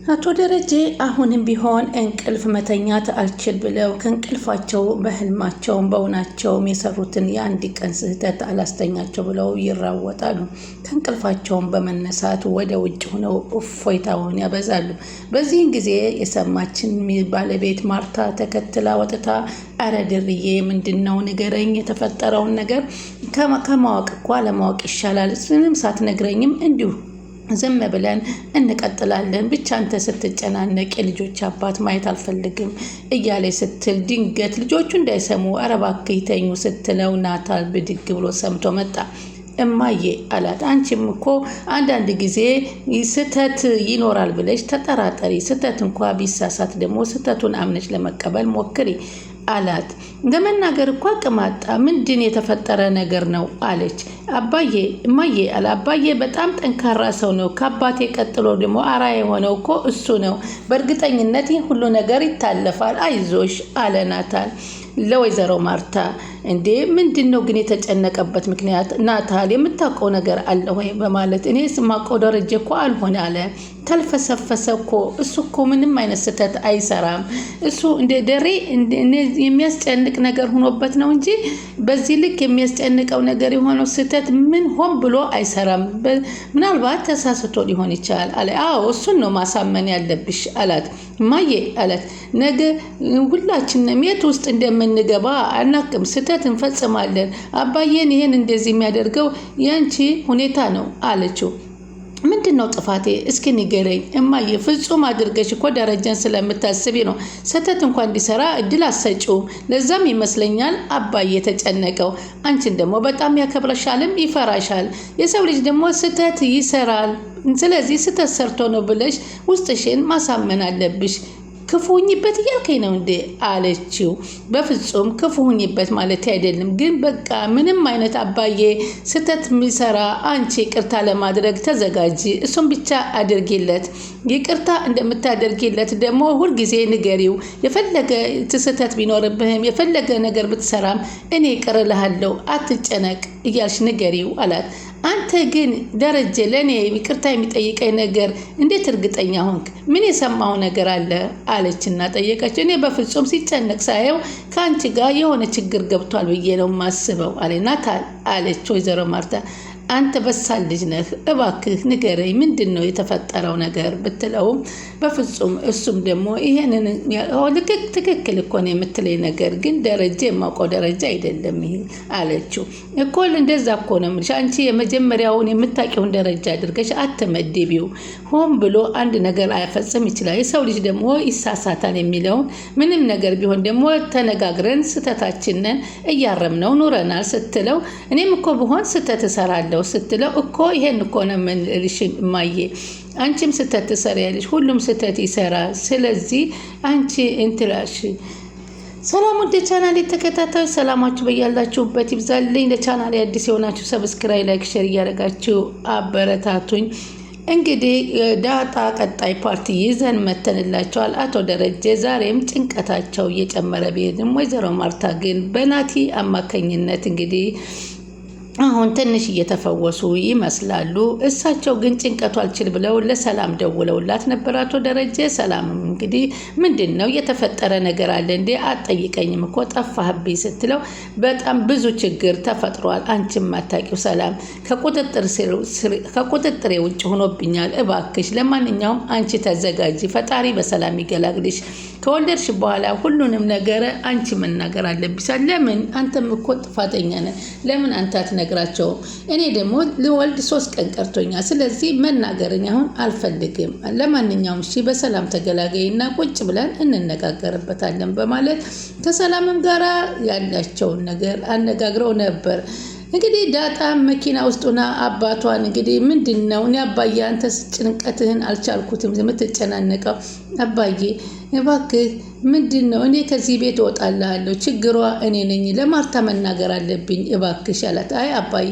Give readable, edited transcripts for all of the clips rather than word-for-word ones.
አቶ ደረጀ አሁንም ቢሆን እንቅልፍ መተኛት አልችል ብለው ከእንቅልፋቸው በህልማቸውም በእውናቸውም የሰሩትን የአንድ ቀን ስህተት አላስተኛቸው ብለው ይራወጣሉ። ከእንቅልፋቸውም በመነሳት ወደ ውጭ ሆነው እፎይታውን ያበዛሉ። በዚህን ጊዜ የሰማችን ባለቤት ማርታ ተከትላ ወጥታ አረ ድርዬ ምንድነው ንገረኝ፣ የተፈጠረውን ነገር ከማወቅ እኮ አለማወቅ ይሻላል። ምንም ሳትነግረኝም እንዲሁ ዝም ብለን እንቀጥላለን። ብቻ አንተ ስትጨናነቅ የልጆች አባት ማየት አልፈልግም እያለ ስትል ድንገት ልጆቹ እንዳይሰሙ ኧረ እባክህ ይተኙ ስትለው ናታል ብድግ ብሎ ሰምቶ መጣ። እማዬ አላት፣ አንቺም እኮ አንዳንድ ጊዜ ስህተት ይኖራል ብለሽ ተጠራጠሪ። ስህተት እንኳ ቢሳሳት ደግሞ ስህተቱን አምነሽ ለመቀበል ሞክሪ አላት። ለመናገር እኮ አቅማጣ ምንድን የተፈጠረ ነገር ነው አለች። አባዬ እማዬ አለ። አባዬ በጣም ጠንካራ ሰው ነው። ከአባቴ ቀጥሎ ደግሞ አርአያ የሆነው እኮ እሱ ነው። በእርግጠኝነት ይህ ሁሉ ነገር ይታለፋል፣ አይዞሽ አለ ናታል ለወይዘሮ ማርታ። እንዴ ምንድን ነው ግን የተጨነቀበት ምክንያት ናታል የምታውቀው ነገር አለ ወይ በማለት እኔ ስማውቀው ደረጀ እኮ አልሆነ አለ። ተልፈሰፈሰ እኮ እሱ እኮ ምንም አይነት ስህተት አይሰራም። እሱ እንደ ደሬ የሚያስጨንቅ ነገር ሆኖበት ነው እንጂ በዚህ ልክ የሚያስጨንቀው ነገር የሆነው ስህተት ምን ሆን ብሎ አይሰራም። ምናልባት ተሳስቶ ሊሆን ይችላል አለ። አዎ እሱን ነው ማሳመን ያለብሽ አላት። ማዬ አላት፣ ነገ ሁላችንም የት ውስጥ እንደምንገባ አናቅም፣ ስህተት እንፈጽማለን። አባዬን ይሄን እንደዚህ የሚያደርገው ያንቺ ሁኔታ ነው አለችው። ምንድን ነው ጥፋቴ እስኪ ንገረኝ እማዬ። ፍጹም አድርገሽ እኮ ደረጀን ስለምታስቢ ነው ስህተት እንኳን እንዲሰራ እድል አሰጪውም። ለዛም ይመስለኛል አባዬ የተጨነቀው። አንቺን ደግሞ በጣም ያከብረሻልም ይፈራሻል። የሰው ልጅ ደግሞ ስህተት ይሰራል። ስለዚህ ስህተት ሰርቶ ነው ብለሽ ውስጥሽን ማሳመን አለብሽ። ክፉ ሁኝበት እያልከኝ ነው እንዴ አለችው። በፍጹም ክፉ ሁኝበት ማለት አይደለም፣ ግን በቃ ምንም አይነት አባዬ ስህተት የሚሰራ አንቺ ይቅርታ ለማድረግ ተዘጋጂ፣ እሱም ብቻ አድርጊለት። ይቅርታ እንደምታደርጊለት ደግሞ ሁልጊዜ ንገሪው። የፈለገ ስህተት ቢኖርብህም የፈለገ ነገር ብትሰራም እኔ ይቅር እልሃለሁ፣ አትጨነቅ እያልሽ ንገሪው አላት። አንተ ግን ደረጀ ለእኔ ይቅርታ የሚጠይቀኝ ነገር እንዴት እርግጠኛ ሆንክ? ምን የሰማው ነገር አለ አለችና ጠየቀች። እኔ በፍጹም ሲጨነቅ ሳየው ከአንቺ ጋር የሆነ ችግር ገብቷል ብዬ ነው ማስበው አለ ናታል አለች ወይዘሮ ማርታ። አንተ በሳል ልጅ ነህ፣ እባክህ ንገረኝ ምንድን ነው የተፈጠረው ነገር ብትለውም በፍጹም እሱም ደግሞ ይሄንን ትክክል እኮ ነው የምትለኝ ነገር ግን ደረጃ የማውቀው ደረጃ አይደለም ይሄ አለችው። እኮ እንደዛ እኮ ነው የምልሽ፣ አንቺ የመጀመሪያውን የምታውቂውን ደረጃ አድርገሽ አትመድቢው። ሆን ብሎ አንድ ነገር አያፈጽም ይችላል። የሰው ልጅ ደግሞ ይሳሳታል የሚለውን ምንም ነገር ቢሆን ደግሞ ተነጋግረን ስህተታችንን እያረምነው ኑረናል ስትለው እኔም እኮ ብሆን ስህተት እሰራለሁ ስትለው እኮ ይሄን እኮ ነው የምልሽ እማዬ፣ አንቺም ስህተት ትሰሪያለሽ፣ ሁሉም ስህተት ይሰራል። ስለዚህ አንቺ እንትላሽ። ሰላም ወደ ቻናል የተከታታዮች ሰላማችሁ በያላችሁበት ይብዛልኝ። ለቻናል አዲስ የሆናችሁ ሰብስክራይብ፣ ላይክ፣ ሼር እያደረጋችሁ አበረታቱኝ። እንግዲህ ዳጣ ቀጣይ ፓርቲ ይዘን መተንላቸዋል። አቶ ደረጀ ዛሬም ጭንቀታቸው እየጨመረ ቢሄድም ወይዘሮ ማርታ ግን በናቲ አማካኝነት እንግዲህ አሁን ትንሽ እየተፈወሱ ይመስላሉ። እሳቸው ግን ጭንቀቱ አልችል ብለው ለሰላም ደውለውላት ነበር አቶ ደረጀ። ሰላምም እንግዲህ ምንድን ነው የተፈጠረ ነገር አለ እንዴ? አትጠይቀኝም እኮ ጠፋህብኝ ስትለው በጣም ብዙ ችግር ተፈጥሯል፣ አንቺም አታውቂው ሰላም፣ ከቁጥጥሬ ውጭ ሆኖብኛል። እባክሽ ለማንኛውም አንቺ ተዘጋጂ፣ ፈጣሪ በሰላም ይገላግልሽ። ከወለድሽ በኋላ ሁሉንም ነገር አንቺ መናገር አለብሽ። ለምን አንተም እኮ ጥፋተኛ ነህ፣ ለምን አንተ አትነግራቸውም? እኔ ደግሞ ልወልድ 3 ቀን ቀርቶኛል። ስለዚህ መናገርኝ አሁን አልፈልግም። ለማንኛውም እሺ በሰላም ተገላገይና ቁጭ ብለን እንነጋገርበታለን በማለት ከሰላምም ጋራ ያላቸውን ነገር አነጋግረው ነበር። እንግዲህ ዳጣ መኪና ውስጥና አባቷን እንግዲህ ምንድነው እኔ አባዬ አንተ ጭንቀትህን አልቻልኩትም የምትጨናነቀው አባዬ እባክህ ምንድነው? እኔ ከዚህ ቤት እወጣልሃለሁ፣ ችግሯ እኔ ነኝ፣ ለማርታ መናገር አለብኝ እባክሽ አላት። አይ አባዬ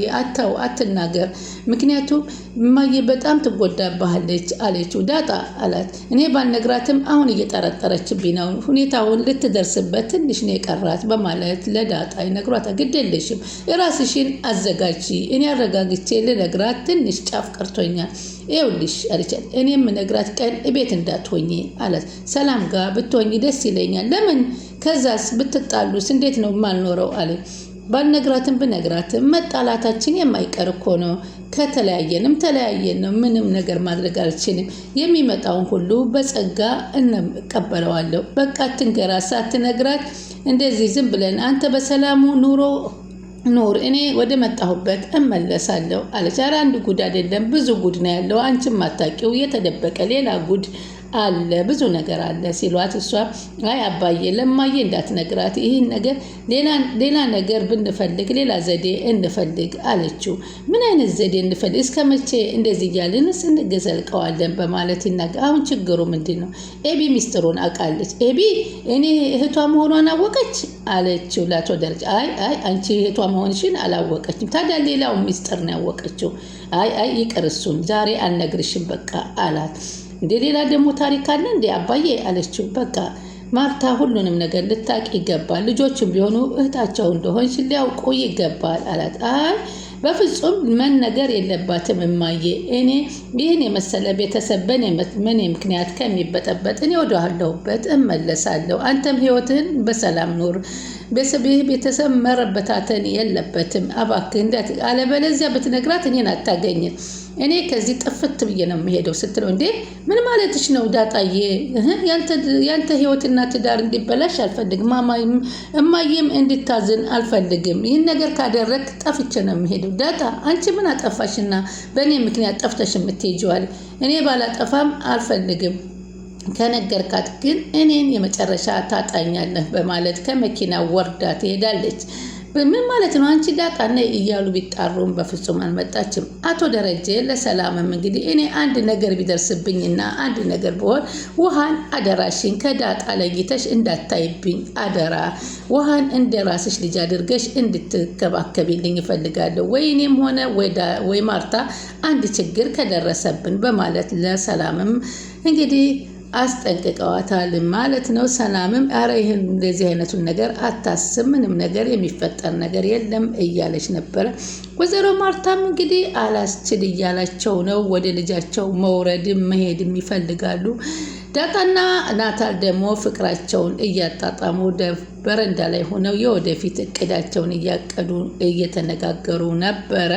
አትናገር፣ ምክንያቱም እማዬ በጣም ትጎዳባለች አለችው። ዳጣ አላት። እኔ ባልነግራትም አሁን እየጠረጠረችብኝ ነው፣ ሁኔታውን ልትደርስበት ትንሽ ነው የቀራት በማለት ለዳጣ ይነግሯታል። ግድ የለሽም ራስሽን አዘጋጂ፣ እኔ አረጋግቼ ልነግራት ትንሽ ጫፍ ቀርቶኛል ይኸውልሽ አለቻት፣ እኔ የምነግራት ቀን ቤት እንዳትሆኚ አላት። ሰላም ጋር ብትሆኚ ደስ ይለኛል። ለምን? ከዛስ ብትጣሉስ እንዴት ነው የማልኖረው አለ። ባልነግራትም ብነግራትም መጣላታችን የማይቀር እኮ ነው። ከተለያየንም ተለያየን ነው። ምንም ነገር ማድረግ አልችልም። የሚመጣውን ሁሉ በጸጋ እንቀበለዋለሁ። በቃ ትንገራት። ሳትነግራት እንደዚህ ዝም ብለን አንተ በሰላሙ ኑር፣ እኔ ወደ መጣሁበት እመለሳለሁ አለች። ኧረ አንድ ጉድ አይደለም ብዙ ጉድ ነው ያለው፣ አንቺም ማታውቂው የተደበቀ ሌላ ጉድ አለ፣ ብዙ ነገር አለ ሲሏት፣ እሷ አይ አባዬ ለማዬ እንዳትነግራት፣ ይህን ነገር ሌላ ነገር ብንፈልግ ሌላ ዘዴ እንፈልግ አለችው። ምን አይነት ዘዴ እንፈልግ? እስከ መቼ እንደዚህ እያልንስ እንገዘልቀዋለን? በማለት ይናገር። አሁን ችግሩ ምንድን ነው? ኤቢ ሚስጥሩን አውቃለች። ኤቢ እኔ እህቷ መሆኗን አወቀች አለችው ለአቶ ደረጀ። አይ አንቺ እህቷ መሆንሽን አላወቀችም። ታዲያ ሌላው ሚስጥር ነው ያወቀችው። አይ ይቅር፣ እሱን ዛሬ አልነግርሽም በቃ አላት። እንደ ሌላ ደግሞ ታሪክ አለ እንዴ አባዬ አለችው። በቃ ማርታ ሁሉንም ነገር ልታውቅ ይገባል። ልጆችም ቢሆኑ እህታቸው እንደሆንሽ ሊያውቁ ይገባል አላት። አይ በፍጹም መነገር የለባትም እማዬ። እኔ ይህን የመሰለ ቤተሰብ በእኔ ምክንያት ከሚበጠበጥ እኔ ወደኋለሁበት እመለሳለሁ። አንተም ህይወትህን በሰላም ኑር። ቤተሰብ መረበታተን የለበትም እባክህ፣ አለበለዚያ ብትነግራት እኔን አታገኝም። እኔ ከዚህ ጥፍት ብዬ ነው የምሄደው ስትለው፣ እንዴ ምን ማለትሽ ነው ዳጣዬ? ያንተ ህይወትና ትዳር እንዲበላሽ አልፈልግም። እማዬም እንድታዝን አልፈልግም። ይህን ነገር ካደረግ ጠፍቼ ነው የምሄደው። ዳጣ አንቺ ምን አጠፋሽና በእኔ ምክንያት ጠፍተሽ የምትሄጂዋል? እኔ ባላጠፋም አልፈልግም። ከነገርካት ግን እኔን የመጨረሻ ታጣኛለህ በማለት ከመኪና ወርዳ ትሄዳለች። ምን ማለት ነው አንቺ ዳጣ ነይ እያሉ ቢጣሩም በፍጹም አልመጣችም። አቶ ደረጀ ለሰላምም እንግዲህ እኔ አንድ ነገር ቢደርስብኝና አንድ ነገር ብሆን ውሃን አደራሽን ከዳጣ ለይተሽ እንዳታይብኝ አደራ፣ ውሃን እንደ ራስሽ ልጅ አድርገሽ እንድትከባከቢልኝ እፈልጋለሁ፣ ወይ እኔም ሆነ ወይ ማርታ አንድ ችግር ከደረሰብን በማለት ለሰላምም እንግዲህ አስጠንቅቀዋታል ማለት ነው። ሰላምም አረ ይህን እንደዚህ አይነቱን ነገር አታስብ፣ ምንም ነገር የሚፈጠር ነገር የለም እያለች ነበረ። ወይዘሮ ማርታም እንግዲህ አላስችል እያላቸው ነው። ወደ ልጃቸው መውረድም መሄድም ይፈልጋሉ። ዳጣና ናታል ደግሞ ፍቅራቸውን እያጣጣሙ በረንዳ ላይ ሆነው የወደፊት እቅዳቸውን እያቀዱ እየተነጋገሩ ነበረ።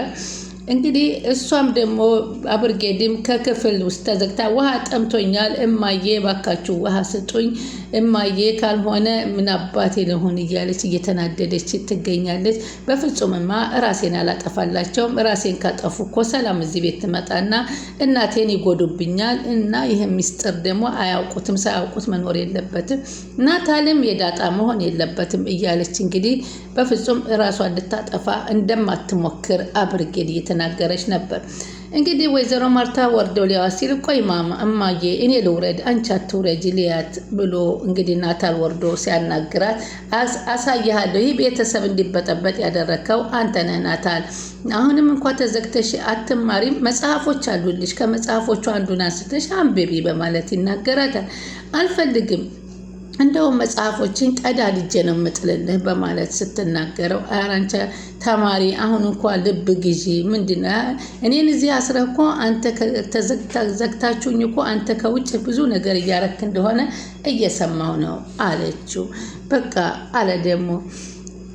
እንግዲህ እሷም ደግሞ አብርጌድም ከክፍል ውስጥ ተዘግታ ውሃ ጠምቶኛል እማዬ ባካችሁ ውሃ ስጡኝ እማዬ ካልሆነ ምን አባቴ ለሆን እያለች እየተናደደች ትገኛለች። በፍጹምማ ራሴን አላጠፋላቸውም፣ ራሴን ካጠፉ እኮ ሰላም እዚህ ቤት ትመጣና እናቴን ይጎዱብኛል እና ይህ ሚስጥር ደግሞ አያውቁትም፣ ሳያውቁት መኖር የለበትም፣ ናታልም የዳጣ መሆን የለበትም እያለች እንግዲህ በፍጹም ራሷን ልታጠፋ እንደማትሞክር አብርጌድ እየተናገረች ነበር። እንግዲህ ወይዘሮ ማርታ ወርደው ሊያዋት ሲል ቆይ ማማ እማዬ እኔ ልውረድ አንቺ አትውረጂ ሊያት ብሎ እንግዲህ ናታል ወርዶ ሲያናግራት አሳያለሁ፣ ይህ ቤተሰብ እንዲበጠበጥ ያደረከው አንተ ነህ ናታል። አሁንም እንኳ ተዘግተሽ አትማሪም፣ መጽሐፎች አሉልሽ፣ ከመጽሐፎቹ አንዱን አንስተሽ አንብቢ በማለት ይናገራታል። አልፈልግም እንደውም መጽሐፎችን ቀዳድጄ ነው የምጥልልህ በማለት ስትናገረው፣ አራንቻ ተማሪ አሁን እንኳ ልብ ግዢ ምንድነው እኔን እዚህ አስረህ እኮ አንተ ዘግታችሁኝ እኮ አንተ ከውጭ ብዙ ነገር እያረክ እንደሆነ እየሰማው ነው አለችው። በቃ አለ ደግሞ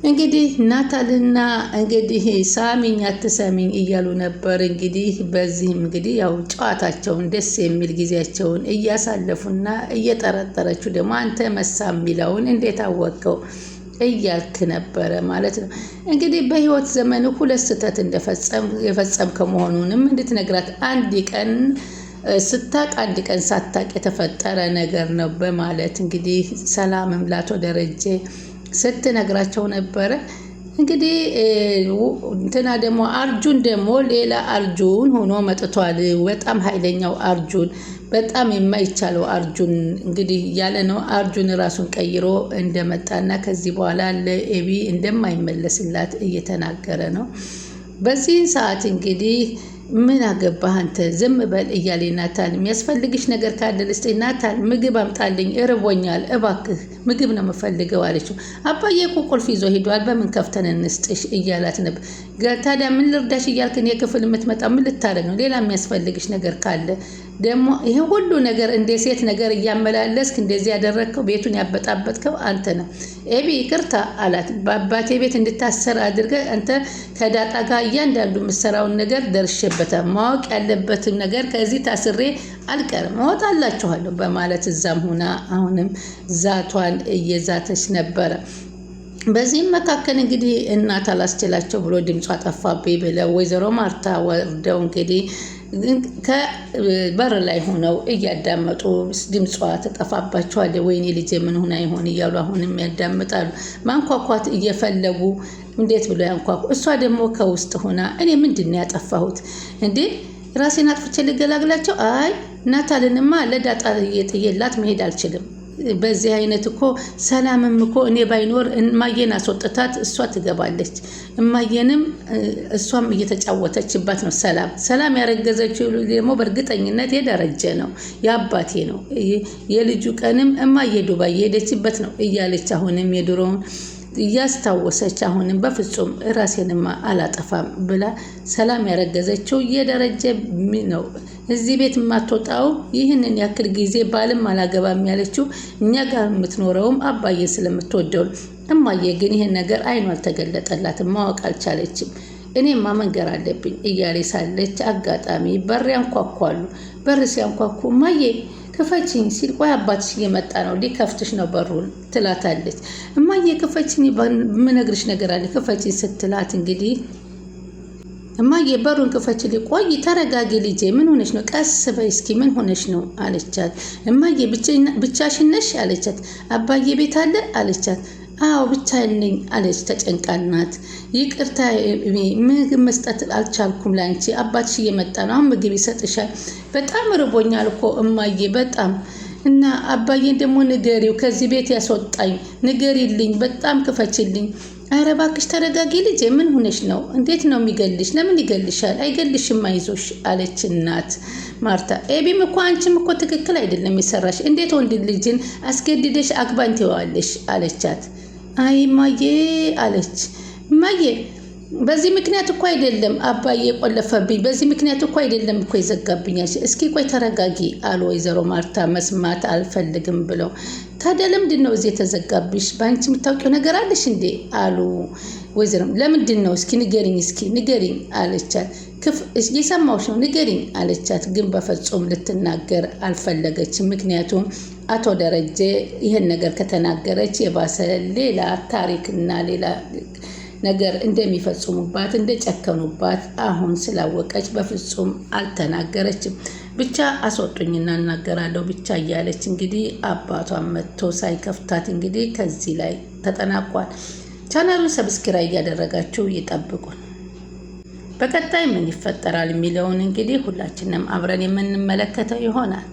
እንግዲህ ናታልና እንግዲህ ሳሚኝ አትሰሚኝ እያሉ ነበር። እንግዲህ በዚህም እንግዲህ ያው ጨዋታቸውን ደስ የሚል ጊዜያቸውን እያሳለፉና እየጠረጠረችው ደግሞ አንተ መሳ የሚለውን እንዴት አወቀው እያልክ ነበረ ማለት ነው። እንግዲህ በህይወት ዘመን ሁለት ስህተት የፈጸም ከመሆኑንም እንድትነግራት አንድ ቀን ስታቅ አንድ ቀን ሳታቅ የተፈጠረ ነገር ነው በማለት እንግዲህ ሰላምም ላቶ ደረጀ ስትነግራቸው ነበረ። እንግዲህ እንትና ደግሞ አርጁን ደግሞ ሌላ አርጁን ሆኖ መጥቷል። በጣም ኃይለኛው አርጁን፣ በጣም የማይቻለው አርጁን እንግዲህ ያለ ነው። አርጁን ራሱን ቀይሮ እንደመጣና ከዚህ በኋላ ለኤቢ እንደማይመለስላት እየተናገረ ነው። በዚህን ሰዓት እንግዲህ ምን አገባህ አንተ ዝም በል እያለ ናታል የሚያስፈልግሽ ነገር ካለ ልስጥሽ። ናታል ምግብ አምጣልኝ እርቦኛል እባክህ ምግብ ነው የምፈልገው አለችው። አባዬ እኮ ቁልፍ ይዞ ሄዷል በምን ከፍተን እንስጥሽ እያላት ነበር። ታዲያ ምን ልርዳሽ እያልክን የክፍል የምትመጣ ምን ልታደርግ ነው? ሌላ የሚያስፈልግሽ ነገር ካለ ደግሞ ይሄ ሁሉ ነገር እንደ ሴት ነገር እያመላለስክ እንደዚህ ያደረግከው ቤቱን ያበጣበጥከው አንተ ነው። ኤቢ ይቅርታ አላት። በአባቴ ቤት እንድታሰር አድርገህ አንተ ከዳጣ ጋር እያንዳንዱ የምትሰራውን ነገር ደርሼበታል። ማወቅ ያለበትን ነገር ከዚህ ታስሬ አልቀርም እወጣላችኋለሁ በማለት እዛም ሆና አሁንም ዛቷን እየዛተች ነበረ። በዚህም መካከል እንግዲህ እናት አላስችላቸው ብሎ ድምጿ ጠፋብኝ ብለው ወይዘሮ ማርታ ወርደው እንግዲህ ከበር ላይ ሆነው እያዳመጡ ድምጿ ተጠፋባቸዋል። ወይኔ ልጄ ምን ሆና ይሆን እያሉ አሁንም ያዳምጣሉ። ማንኳኳት እየፈለጉ እንዴት ብሎ ያንኳኩ። እሷ ደግሞ ከውስጥ ሆና እኔ ምንድን ነው ያጠፋሁት እንዴ? ራሴን አጥፍቼ ልገላግላቸው? አይ ናታልንማ ለዳጣ ጥዬላት መሄድ አልችልም። በዚህ አይነት እኮ ሰላምም እኮ እኔ ባይኖር እማዬን አስወጥታት እሷ ትገባለች። እማዬንም እሷም እየተጫወተችባት ነው። ሰላም ያረገዘችው ደግሞ በእርግጠኝነት የደረጀ ነው የአባቴ ነው። የልጁ ቀንም እማዬ ዱባይ የሄደችበት ነው እያለች አሁንም የድሮውን እያስታወሰች አሁንም በፍጹም ራሴንማ አላጠፋም ብላ ሰላም ያረገዘችው የደረጀ ነው። እዚህ ቤት የማትወጣው ይህንን ያክል ጊዜ ባልም አላገባም ያለችው እኛ ጋር የምትኖረውም አባዬ ስለምትወደው። እማዬ ግን ይህን ነገር አይኗ አልተገለጠላትም፣ ማወቅ አልቻለችም። እኔማ መንገር አለብኝ እያለ ሳለች አጋጣሚ በር ያንኳኳሉ። በር ሲያንኳኩ እማዬ ክፈችኝ ሲል ቆይ አባትሽ እየመጣ ነው ሊከፍትሽ ነው በሩን ትላታለች። እማዬ ክፈችኝ ምነግርሽ ነገር አለ ክፈችኝ ስትላት እንግዲህ እማዬ በሩን ክፈችልኝ። ቆይ ተረጋጊ ልጄ ምን ሆነሽ ነው? ቀስ በይ እስኪ ምን ሆነሽ ነው አለቻት። እማዬ ብቻሽን ነሽ አለቻት። አባዬ ቤት አለ አለቻት። አዎ ብቻዬን ነኝ አለች ተጨንቃናት። ይቅርታ ምግብ መስጠት አልቻልኩም ላንቺ አባትሽ እየመጣ ነው አሁን ምግብ ይሰጥሻል። በጣም ርቦኛል እኮ እማዬ በጣም እና አባዬን ደግሞ ንገሪው ከዚህ ቤት ያስወጣኝ ንገሪልኝ በጣም ክፈችልኝ። ኧረ እባክሽ ተረጋጊ ልጄ ምን ሆነሽ ነው? እንዴት ነው የሚገልሽ? ለምን ይገልሻል? አይገልሽም አይዞሽ አለች እናት ማርታ። ኤቢም እኮ አንቺም እኮ ትክክል አይደለም የሰራሽ። እንዴት ወንድ ልጅን አስገድደሽ አግባን ትይዋለሽ አለቻት። አይ እማዬ አለች። እማዬ በዚህ ምክንያት እኮ አይደለም አባዬ ቆለፈብኝ፣ በዚህ ምክንያት እኮ አይደለም እኮ ይዘጋብኛል። እስኪ ቆይ ተረጋጊ አሉ ወይዘሮ ማርታ። መስማት አልፈልግም ብለው ታዲያ ለምንድን ነው እዚህ የተዘጋብሽ? በአንቺ የምታውቂው ነገር አለሽ እንዴ አሉ ወይዘሮ። ለምንድን ነው እስኪ ንገሪኝ እስኪ ንገሪኝ አለቻት። የሰማሁሽ ነው ንገሪኝ አለቻት። ግን በፍጹም ልትናገር አልፈለገችም። ምክንያቱም አቶ ደረጀ ይህን ነገር ከተናገረች የባሰ ሌላ ታሪክና ሌላ ነገር እንደሚፈጽሙባት እንደጨከኑባት አሁን ስላወቀች በፍጹም አልተናገረችም። ብቻ አስወጡኝና እናገራለሁ ብቻ እያለች እንግዲህ አባቷን መጥቶ ሳይከፍታት እንግዲህ ከዚህ ላይ ተጠናቋል። ቻናሉን ሰብስክራይብ እያደረጋችሁ ይጠብቁን። በቀጣይ ምን ይፈጠራል የሚለውን እንግዲህ ሁላችንም አብረን የምንመለከተው ይሆናል።